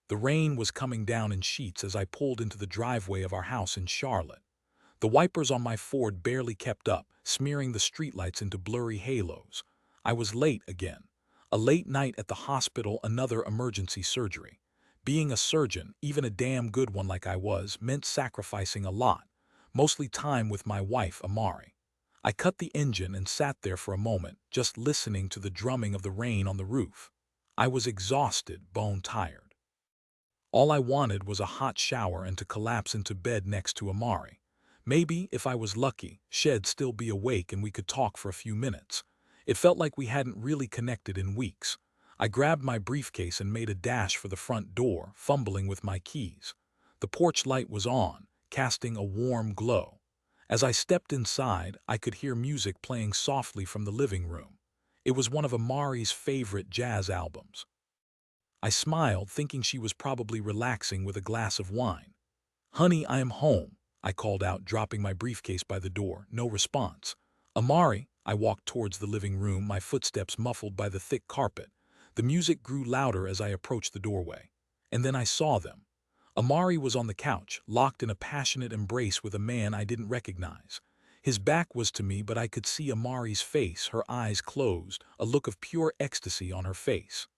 The rain was coming down in sheets as I pulled into the driveway of our house in Charlotte. The wipers on my Ford barely kept up, smearing the streetlights into blurry halos. I was late again. A late night at the hospital, another emergency surgery. Being a surgeon, even a damn good one like I was, meant sacrificing a lot, mostly time with my wife, Amari. I cut the engine and sat there for a moment, just listening to the drumming of the rain on the roof. I was exhausted, bone tired. All I wanted was a hot shower and to collapse into bed next to Amari. Maybe, if I was lucky, she'd still be awake and we could talk for a few minutes. It felt like we hadn't really connected in weeks. I grabbed my briefcase and made a dash for the front door, fumbling with my keys. The porch light was on, casting a warm glow. As I stepped inside, I could hear music playing softly from the living room. It was one of Amari's favorite jazz albums. I smiled, thinking she was probably relaxing with a glass of wine. "Honey, I am home," I called out, dropping my briefcase by the door. No response. "Amari," I walked towards the living room, my footsteps muffled by the thick carpet. The music grew louder as I approached the doorway. And then I saw them. Amari was on the couch, locked in a passionate embrace with a man I didn't recognize. His back was to me, but I could see Amari's face, her eyes closed, a look of pure ecstasy on her face.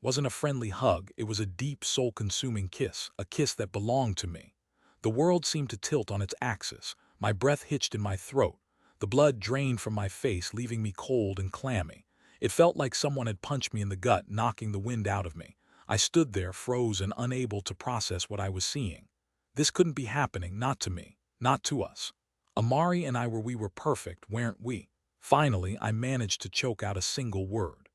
Wasn't a friendly hug, it was a deep, soul-consuming kiss, a kiss that belonged to me. The world seemed to tilt on its axis, my breath hitched in my throat. The blood drained from my face, leaving me cold and clammy. It felt like someone had punched me in the gut, knocking the wind out of me. I stood there, frozen, unable to process what I was seeing. This couldn't be happening, not to me, not to us. Amari and I were perfect, weren't we? Finally, I managed to choke out a single word.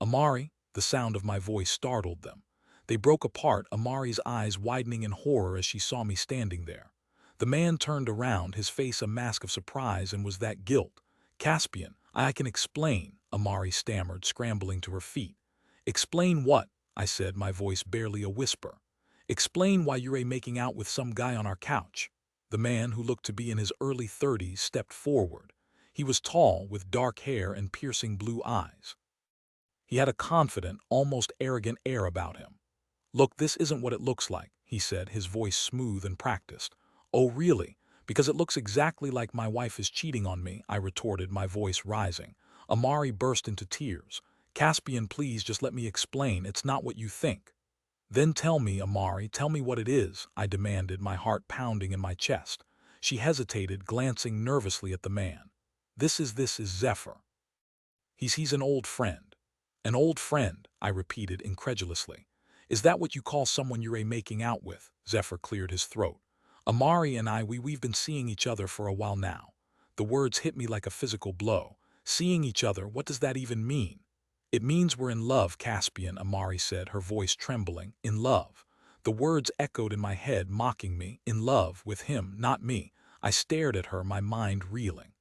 "Amari," the sound of my voice startled them. They broke apart, Amari's eyes widening in horror as she saw me standing there. The man turned around, his face a mask of surprise, and was that guilt. "Caspian, I can explain," Amari stammered, scrambling to her feet. "Explain what?" I said, my voice barely a whisper. "Explain why you're making out with some guy on our couch." The man, who looked to be in his early 30s, stepped forward. He was tall, with dark hair and piercing blue eyes. He had a confident, almost arrogant air about him. "Look, this isn't what it looks like," he said, his voice smooth and practiced. "Oh, really? Because it looks exactly like my wife is cheating on me," I retorted, my voice rising. Amari burst into tears. "Caspian, please just let me explain. It's not what you think." "Then tell me, Amari, tell me what it is," I demanded, my heart pounding in my chest. She hesitated, glancing nervously at the man. This is Zephyr. He's an old friend." "An old friend," I repeated incredulously. "Is that what you call someone you're making out with?" Zephyr cleared his throat. "Amari and we've been seeing each other for a while now." The words hit me like a physical blow. "Seeing each other, what does that even mean?" "It means we're in love, Caspian," Amari said, her voice trembling. "In love." The words echoed in my head, mocking me. In love with him, not me. I stared at her, my mind reeling.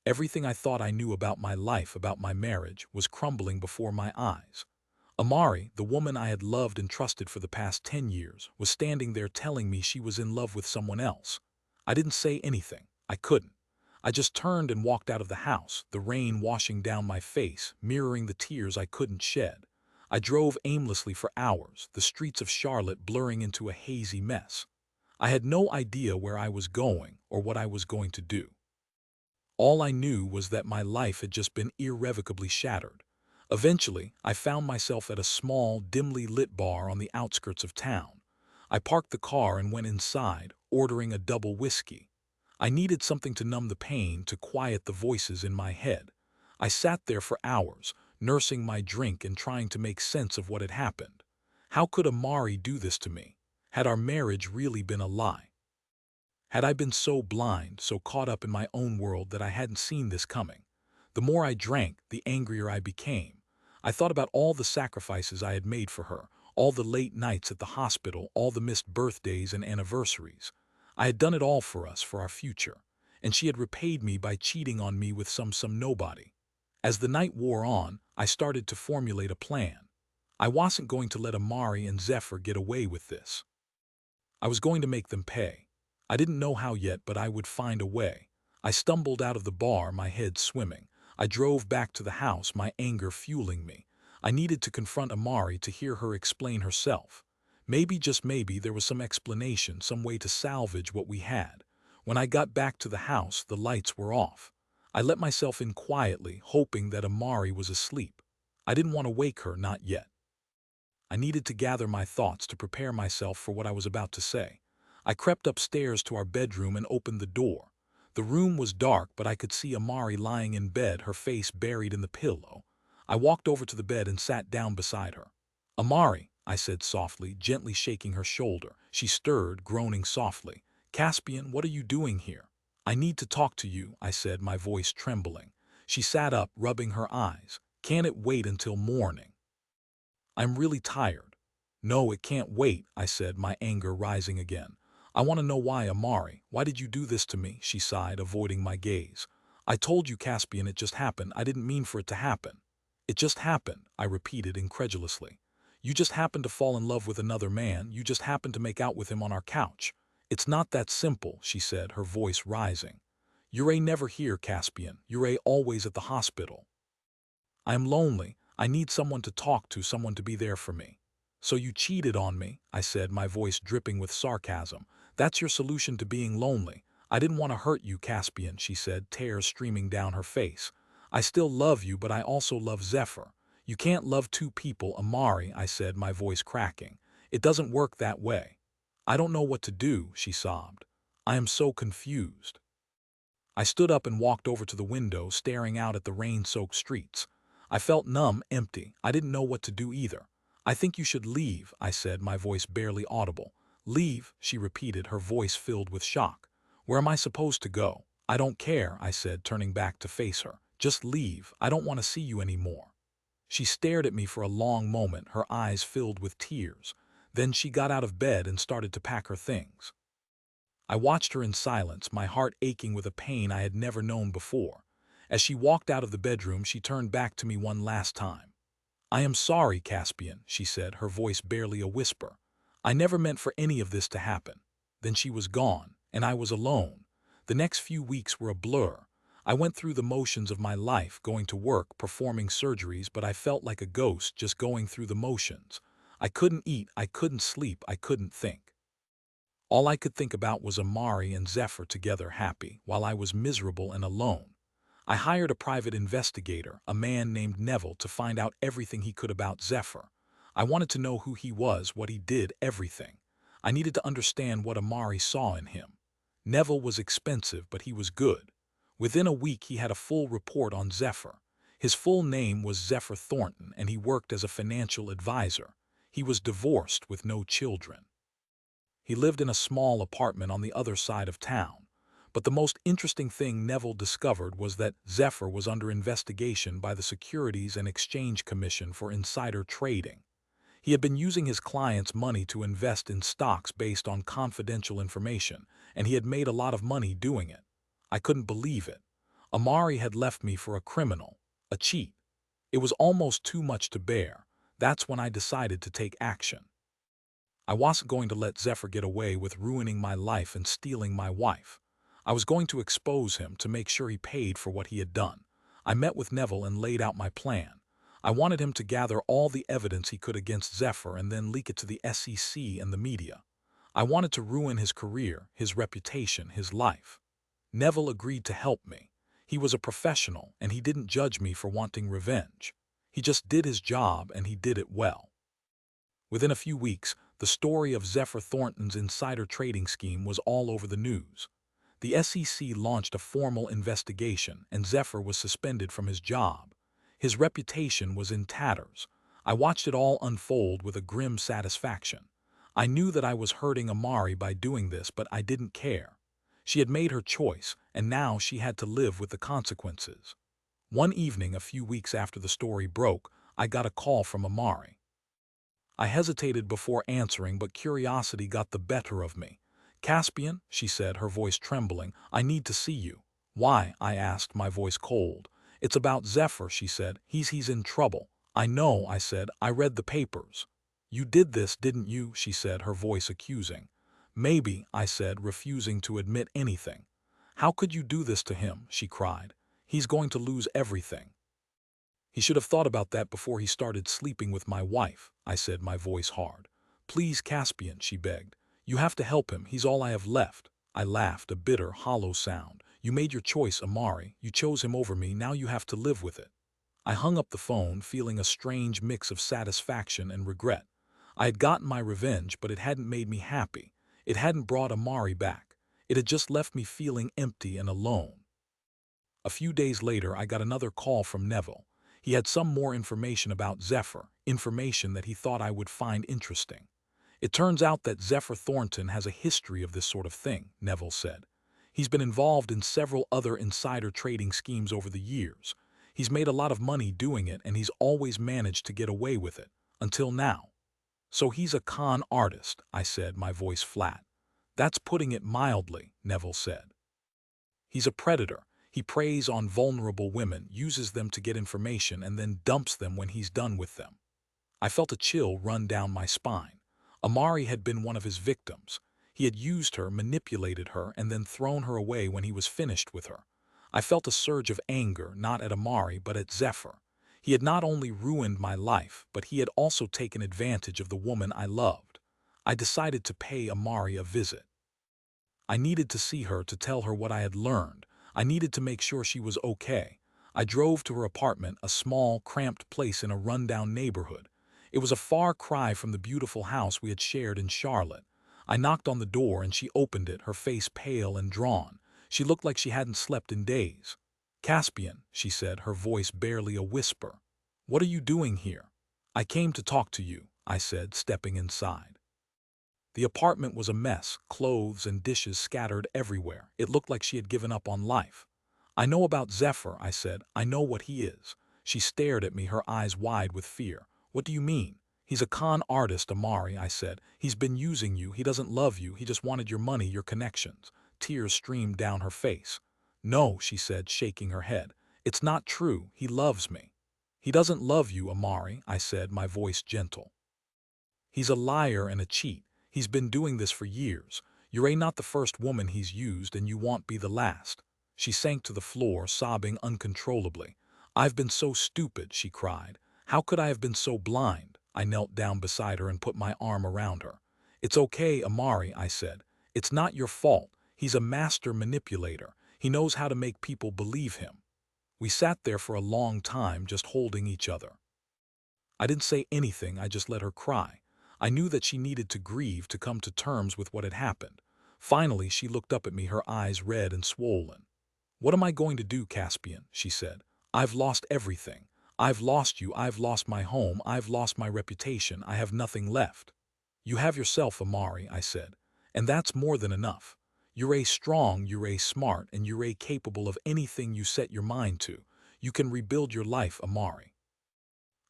Everything I thought I knew about my life, about my marriage, was crumbling before my eyes. Amari, the woman I had loved and trusted for the past 10 years, was standing there telling me she was in love with someone else. I didn't say anything. I couldn't. I just turned and walked out of the house, the rain washing down my face, mirroring the tears I couldn't shed. I drove aimlessly for hours, the streets of Charlotte blurring into a hazy mess. I had no idea where I was going or what I was going to do. All I knew was that my life had just been irrevocably shattered. Eventually, I found myself at a small, dimly lit bar on the outskirts of town. I parked the car and went inside, ordering a double whiskey. I needed something to numb the pain, to quiet the voices in my head. I sat there for hours, nursing my drink and trying to make sense of what had happened. How could Amari do this to me? Had our marriage really been a lie? Had I been so blind, so caught up in my own world that I hadn't seen this coming? The more I drank, the angrier I became. I thought about all the sacrifices I had made for her, all the late nights at the hospital, all the missed birthdays and anniversaries. I had done it all for us, for our future, and she had repaid me by cheating on me with some nobody. As the night wore on, I started to formulate a plan. I wasn't going to let Amari and Zephyr get away with this. I was going to make them pay. I didn't know how yet, but I would find a way. I stumbled out of the bar, my head swimming. I drove back to the house, my anger fueling me. I needed to confront Amari to hear her explain herself. Maybe, just maybe, there was some explanation, some way to salvage what we had. When I got back to the house, the lights were off. I let myself in quietly, hoping that Amari was asleep. I didn't want to wake her, not yet. I needed to gather my thoughts to prepare myself for what I was about to say. I crept upstairs to our bedroom and opened the door. The room was dark, but I could see Amari lying in bed, her face buried in the pillow. I walked over to the bed and sat down beside her. "Amari," I said softly, gently shaking her shoulder. She stirred, groaning softly. "Caspian, what are you doing here?" "I need to talk to you," I said, my voice trembling. She sat up, rubbing her eyes. "Can't it wait until morning? I'm really tired." "No, it can't wait," I said, my anger rising again. "I want to know why, Amari. Why did you do this to me?" She sighed, avoiding my gaze. "I told you, Caspian, it just happened. I didn't mean for it to happen." "It just happened," I repeated incredulously. "You just happened to fall in love with another man. You just happened to make out with him on our couch." "It's not that simple," she said, her voice rising. "You're never here, Caspian. You're always at the hospital. I am lonely. I need someone to talk to, someone to be there for me." "So you cheated on me," I said, my voice dripping with sarcasm. "That's your solution to being lonely." "I didn't want to hurt you, Caspian," she said, tears streaming down her face. "I still love you, but I also love Zephyr." "You can't love two people, Amari," I said, my voice cracking. "It doesn't work that way." "I don't know what to do," she sobbed. "I am so confused." I stood up and walked over to the window, staring out at the rain-soaked streets. I felt numb, empty. I didn't know what to do either. "I think you should leave," I said, my voice barely audible. "Leave?" she repeated, her voice filled with shock. "Where am I supposed to go?" "I don't care," I said, turning back to face her. "Just leave. I don't want to see you anymore." She stared at me for a long moment, her eyes filled with tears. Then she got out of bed and started to pack her things. I watched her in silence, my heart aching with a pain I had never known before. As she walked out of the bedroom, she turned back to me one last time. "I am sorry, Caspian," she said, her voice barely a whisper. "I never meant for any of this to happen." Then she was gone, and I was alone. The next few weeks were a blur. I went through the motions of my life, going to work, performing surgeries, but I felt like a ghost just going through the motions. I couldn't eat, I couldn't sleep, I couldn't think. All I could think about was Amari and Zephyr together, happy, while I was miserable and alone. I hired a private investigator, a man named Neville, to find out everything he could about Zephyr. I wanted to know who he was, what he did, everything. I needed to understand what Amari saw in him. Neville was expensive, but he was good. Within a week, he had a full report on Zephyr. His full name was Zephyr Thornton, and he worked as a financial advisor. He was divorced with no children. He lived in a small apartment on the other side of town. But the most interesting thing Neville discovered was that Zephyr was under investigation by the Securities and Exchange Commission for insider trading. He had been using his clients' money to invest in stocks based on confidential information, and he had made a lot of money doing it. I couldn't believe it. Amari had left me for a criminal, a cheat. It was almost too much to bear. That's when I decided to take action. I wasn't going to let Zephyr get away with ruining my life and stealing my wife. I was going to expose him to make sure he paid for what he had done. I met with Neville and laid out my plan. I wanted him to gather all the evidence he could against Zephyr and then leak it to the SEC and the media. I wanted to ruin his career, his reputation, his life. Neville agreed to help me. He was a professional, and he didn't judge me for wanting revenge. He just did his job, and he did it well. Within a few weeks, the story of Zephyr Thornton's insider trading scheme was all over the news. The SEC launched a formal investigation, and Zephyr was suspended from his job. His reputation was in tatters. I watched it all unfold with a grim satisfaction. I knew that I was hurting Amari by doing this, but I didn't care. She had made her choice, and now she had to live with the consequences. One evening, a few weeks after the story broke, I got a call from Amari. I hesitated before answering, but curiosity got the better of me. "Caspian," she said, her voice trembling, "I need to see you." "Why?" I asked, my voice cold. "It's about Zephyr," she said. He's in trouble." "I know," I said. "I read the papers." "You did this, didn't you?" she said, her voice accusing. "Maybe," I said, refusing to admit anything. "How could you do this to him?" she cried. "He's going to lose everything." He should have thought about that before he started sleeping with my wife, I said, my voice hard. Please, Caspian, she begged. You have to help him. He's all I have left. I laughed, a bitter, hollow sound. You made your choice, Amari. You chose him over me. Now you have to live with it. I hung up the phone, feeling a strange mix of satisfaction and regret. I had gotten my revenge, but it hadn't made me happy. It hadn't brought Amari back. It had just left me feeling empty and alone. A few days later, I got another call from Neville. He had some more information about Zephyr, information that he thought I would find interesting. It turns out that Zephyr Thornton has a history of this sort of thing, Neville said. He's been involved in several other insider trading schemes over the years. He's made a lot of money doing it, and he's always managed to get away with it, until now. So he's a con artist, I said, my voice flat. That's putting it mildly, Neville said. He's a predator. He preys on vulnerable women, uses them to get information, and then dumps them when he's done with them. I felt a chill run down my spine. Amari had been one of his victims. He had used her, manipulated her, and then thrown her away when he was finished with her. I felt a surge of anger, not at Amari, but at Zephyr. He had not only ruined my life, but he had also taken advantage of the woman I loved. I decided to pay Amari a visit. I needed to see her to tell her what I had learned. I needed to make sure she was okay. I drove to her apartment, a small, cramped place in a rundown neighborhood. It was a far cry from the beautiful house we had shared in Charlotte. I knocked on the door and she opened it, her face pale and drawn. She looked like she hadn't slept in days. Caspian, she said, her voice barely a whisper. What are you doing here? I came to talk to you, I said, stepping inside. The apartment was a mess, clothes and dishes scattered everywhere. It looked like she had given up on life. I know about Zephyr, I said. I know what he is. She stared at me, her eyes wide with fear. What do you mean? He's a con artist, Amari, I said. He's been using you. He doesn't love you. He just wanted your money, your connections. Tears streamed down her face. No, she said, shaking her head. It's not true. He loves me. He doesn't love you, Amari, I said, my voice gentle. He's a liar and a cheat. He's been doing this for years. You're not the first woman he's used, and you won't be the last. She sank to the floor, sobbing uncontrollably. I've been so stupid, she cried. How could I have been so blind? I knelt down beside her and put my arm around her. It's okay, Amari, I said. It's not your fault. He's a master manipulator. He knows how to make people believe him. We sat there for a long time, just holding each other. I didn't say anything, I just let her cry. I knew that she needed to grieve, to come to terms with what had happened. Finally, she looked up at me, her eyes red and swollen. What am I going to do, Caspian? She said. I've lost everything. I've lost you, I've lost my home, I've lost my reputation, I have nothing left. You have yourself, Amari, I said, and that's more than enough. You're strong, you're smart, and you're capable of anything you set your mind to. You can rebuild your life, Amari.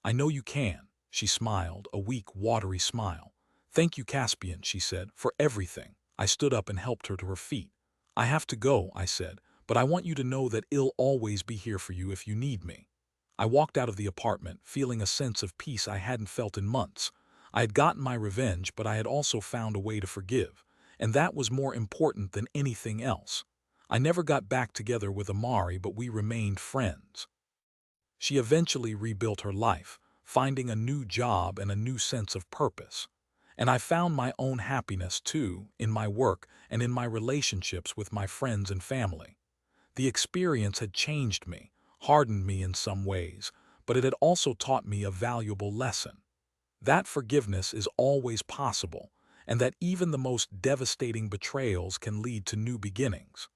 I know you can. She smiled, a weak, watery smile. Thank you, Caspian, she said, for everything. I stood up and helped her to her feet. I have to go, I said, but I want you to know that I'll always be here for you if you need me. I walked out of the apartment, feeling a sense of peace I hadn't felt in months. I had gotten my revenge, but I had also found a way to forgive, and that was more important than anything else. I never got back together with Amari, but we remained friends. She eventually rebuilt her life, finding a new job and a new sense of purpose. And I found my own happiness, too, in my work and in my relationships with my friends and family. The experience had changed me, hardened me in some ways, but it had also taught me a valuable lesson. That forgiveness is always possible, and that even the most devastating betrayals can lead to new beginnings.